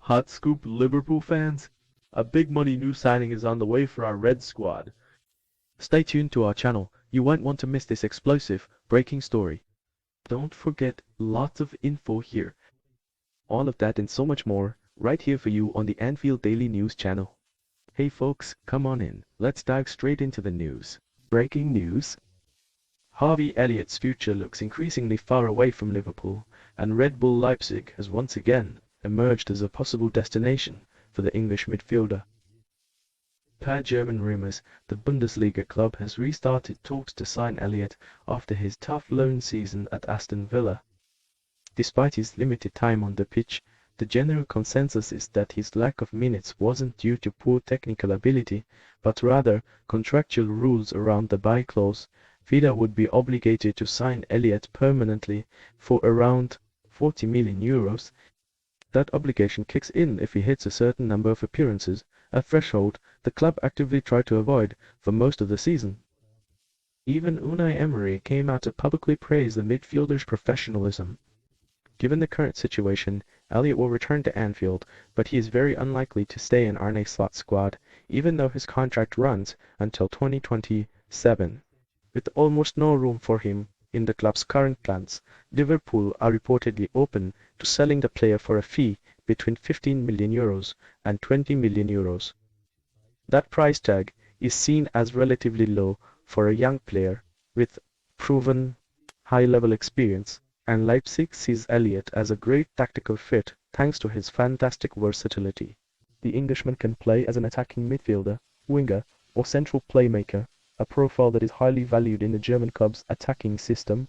Hot scoop, Liverpool fans! A big money new signing is on the way for our Red squad. Stay tuned to our channel, you won't want to miss this explosive, breaking story. Don't forget, lots of info here. All of that and so much more, right here for you on the Anfield Daily News channel. Hey folks, come on in, let's dive straight into the news. Breaking news. Harvey Elliott's future looks increasingly far away from Liverpool, and Red Bull Leipzig has once again emerged as a possible destination for the English midfielder. Per German rumours, the Bundesliga club has restarted talks to sign Elliott after his tough loan season at Aston Villa. Despite his limited time on the pitch, the general consensus is that his lack of minutes wasn't due to poor technical ability, but rather contractual rules around the buy clause. Villa would be obligated to sign Elliott permanently for around €40 million. That obligation kicks in if he hits a certain number of appearances, a threshold the club actively tried to avoid for most of the season. Even Unai Emery came out to publicly praise the midfielder's professionalism. Given the current situation, Elliott will return to Anfield, but he is very unlikely to stay in Arne Slot's squad, even though his contract runs until 2027. With almost no room for him in the club's current plans, Liverpool are reportedly open to selling the player for a fee between €15 million and €20 million. That price tag is seen as relatively low for a young player with proven high-level experience, and Leipzig sees Elliott as a great tactical fit thanks to his fantastic versatility. The Englishman can play as an attacking midfielder, winger, or central playmaker, a profile that is highly valued in the German club's attacking system.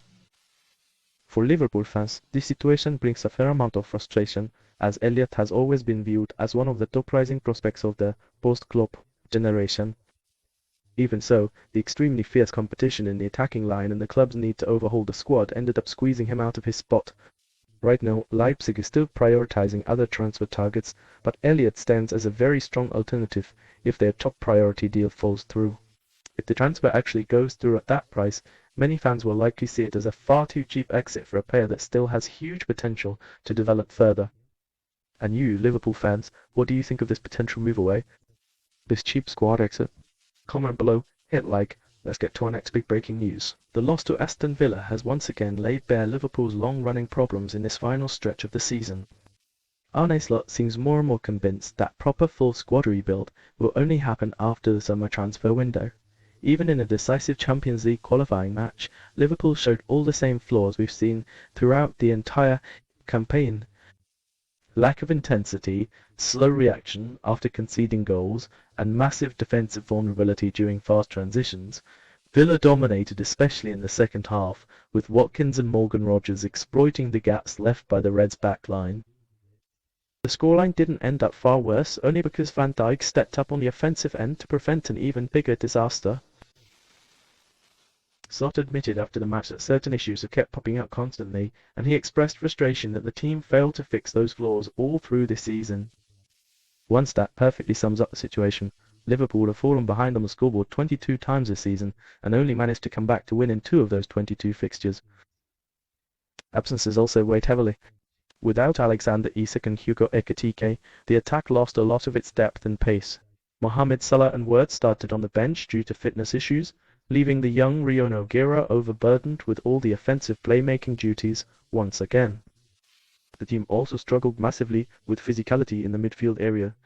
For Liverpool fans, this situation brings a fair amount of frustration, as Elliott has always been viewed as one of the top rising prospects of the post-Klopp generation. Even so, the extremely fierce competition in the attacking line and the club's need to overhaul the squad ended up squeezing him out of his spot. Right now, Leipzig is still prioritizing other transfer targets, but Elliott stands as a very strong alternative if their top priority deal falls through. If the transfer actually goes through at that price, many fans will likely see it as a far too cheap exit for a player that still has huge potential to develop further. And you, Liverpool fans, what do you think of this potential move away? This cheap squad exit? Comment below, hit like, let's get to our next big breaking news. The loss to Aston Villa has once again laid bare Liverpool's long-running problems in this final stretch of the season. Arne Slot seems more and more convinced that proper full squad rebuild will only happen after the summer transfer window. Even in a decisive Champions League qualifying match, Liverpool showed all the same flaws we've seen throughout the entire campaign. Lack of intensity, slow reaction after conceding goals, and massive defensive vulnerability during fast transitions. Villa dominated especially in the second half, with Watkins and Morgan Rogers exploiting the gaps left by the Reds' back line. The scoreline didn't end up far worse, only because Van Dijk stepped up on the offensive end to prevent an even bigger disaster. Slot admitted after the match that certain issues have kept popping up constantly, and he expressed frustration that the team failed to fix those flaws all through this season. One stat perfectly sums up the situation. Liverpool have fallen behind on the scoreboard 22 times this season, and only managed to come back to win in 2 of those 22 fixtures. Absences also weighed heavily. Without Alexander Isak and Hugo Ekitike, the attack lost a lot of its depth and pace. Mohamed Salah and Wirtz started on the bench due to fitness issues, leaving the young Rio Nogueira overburdened with all the offensive playmaking duties once again. The team also struggled massively with physicality in the midfield area.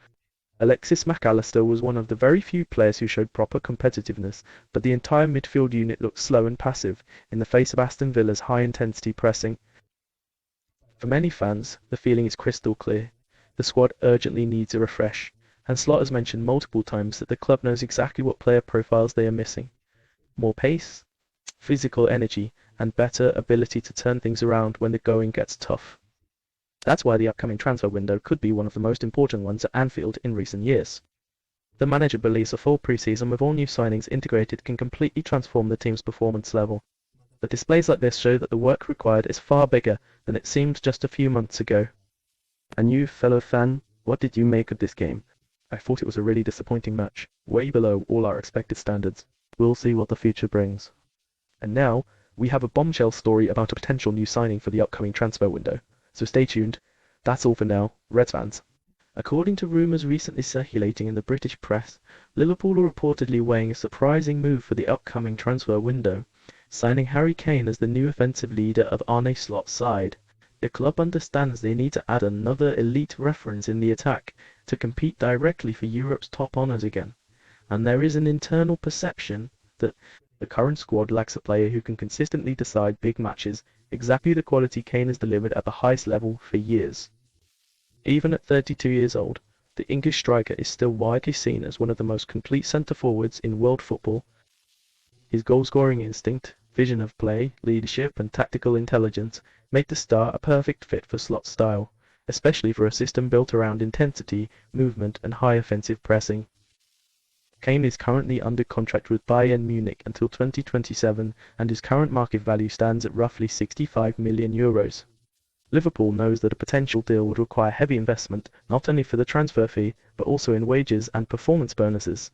Alexis Mac Allister was one of the very few players who showed proper competitiveness, but the entire midfield unit looked slow and passive in the face of Aston Villa's high-intensity pressing. For many fans, the feeling is crystal clear. The squad urgently needs a refresh, and Slot has mentioned multiple times that the club knows exactly what player profiles they are missing. More pace, physical energy, and better ability to turn things around when the going gets tough. That's why the upcoming transfer window could be one of the most important ones at Anfield in recent years. The manager believes a full pre-season with all new signings integrated can completely transform the team's performance level. The displays like this show that the work required is far bigger than it seemed just a few months ago. And you, fellow fan, what did you make of this game? I thought it was a really disappointing match, way below all our expected standards. We'll see what the future brings. And now, we have a bombshell story about a potential new signing for the upcoming transfer window. So stay tuned. That's all for now, Reds fans. According to rumours recently circulating in the British press, Liverpool are reportedly weighing a surprising move for the upcoming transfer window, signing Harry Kane as the new offensive leader of Arne Slot's side. The club understands they need to add another elite reference in the attack to compete directly for Europe's top honours again, and there is an internal perception that the current squad lacks a player who can consistently decide big matches, exactly the quality Kane has delivered at the highest level for years. Even at 32 years old, the English striker is still widely seen as one of the most complete centre-forwards in world football. His goal-scoring instinct, vision of play, leadership and tactical intelligence make the star a perfect fit for Slot's style, especially for a system built around intensity, movement and high offensive pressing. Kane is currently under contract with Bayern Munich until 2027 and his current market value stands at roughly €65 million. Liverpool knows that a potential deal would require heavy investment not only for the transfer fee but also in wages and performance bonuses.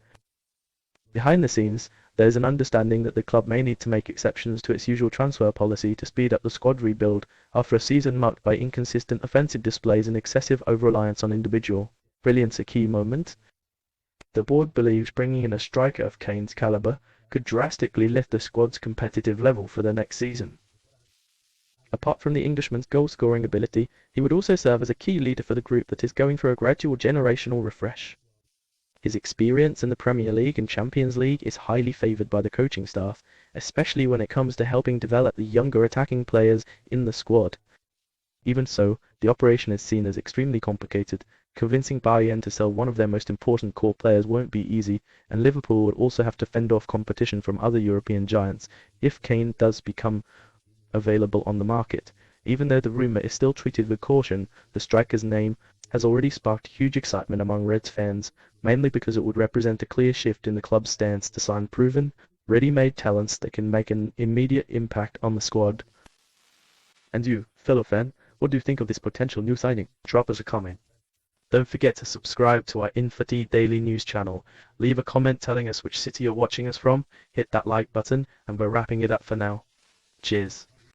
Behind the scenes, there is an understanding that the club may need to make exceptions to its usual transfer policy to speed up the squad rebuild after a season marked by inconsistent offensive displays and excessive over-reliance on individual brilliance. A key moment. The board believes bringing in a striker of Kane's caliber could drastically lift the squad's competitive level for the next season. Apart from the Englishman's goal-scoring ability, he would also serve as a key leader for the group that is going through a gradual generational refresh. His experience in the Premier League and Champions League is highly favoured by the coaching staff, especially when it comes to helping develop the younger attacking players in the squad. Even so, the operation is seen as extremely complicated. Convincing Bayern to sell one of their most important core players won't be easy, and Liverpool would also have to fend off competition from other European giants if Kane does become available on the market. Even though the rumour is still treated with caution, the striker's name has already sparked huge excitement among Reds fans, mainly because it would represent a clear shift in the club's stance to sign proven, ready-made talents that can make an immediate impact on the squad. And you, fellow fan, what do you think of this potential new signing? Drop us a comment. Don't forget to subscribe to our Infoti Daily News channel. Leave a comment telling us which city you're watching us from, hit that like button, and we're wrapping it up for now. Cheers.